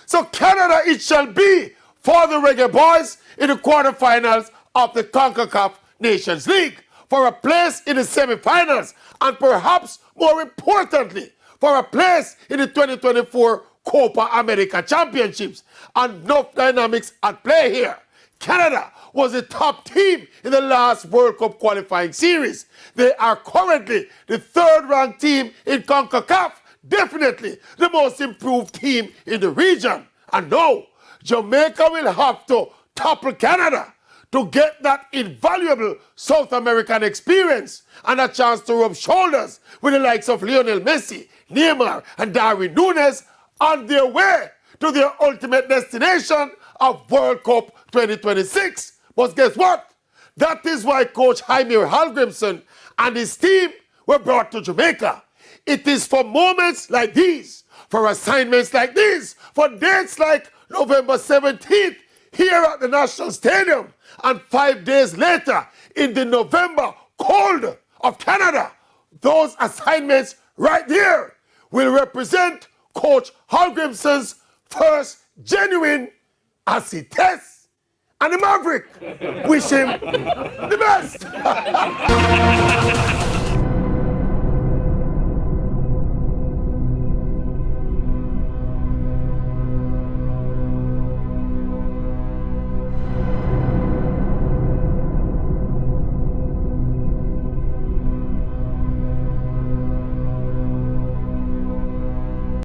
So Canada it shall be for the Reggae Boyz in the quarterfinals of the CONCACAF Nations League, for a place in the semifinals, and perhaps more importantly, for a place in the 2024 Copa America Championships. And enough dynamics at play here. Canada was the top team in the last World Cup qualifying series. They are currently the third-ranked team in CONCACAF, definitely the most improved team in the region. And now, Jamaica will have to topple Canada to get that invaluable South American experience and a chance to rub shoulders with the likes of Lionel Messi, Neymar, and Darwin Núñez on their way to their ultimate destination of World Cup 2026. But guess what? That is why Coach Jaime Hallgrimsson and his team were brought to Jamaica. It is for moments like these, for assignments like these, for dates like November 17th here at the National Stadium, and 5 days later in the November cold of Canada. Those assignments right there will represent Coach Hallgrimsson's first genuine acid test. And the Maverick, wish him the best.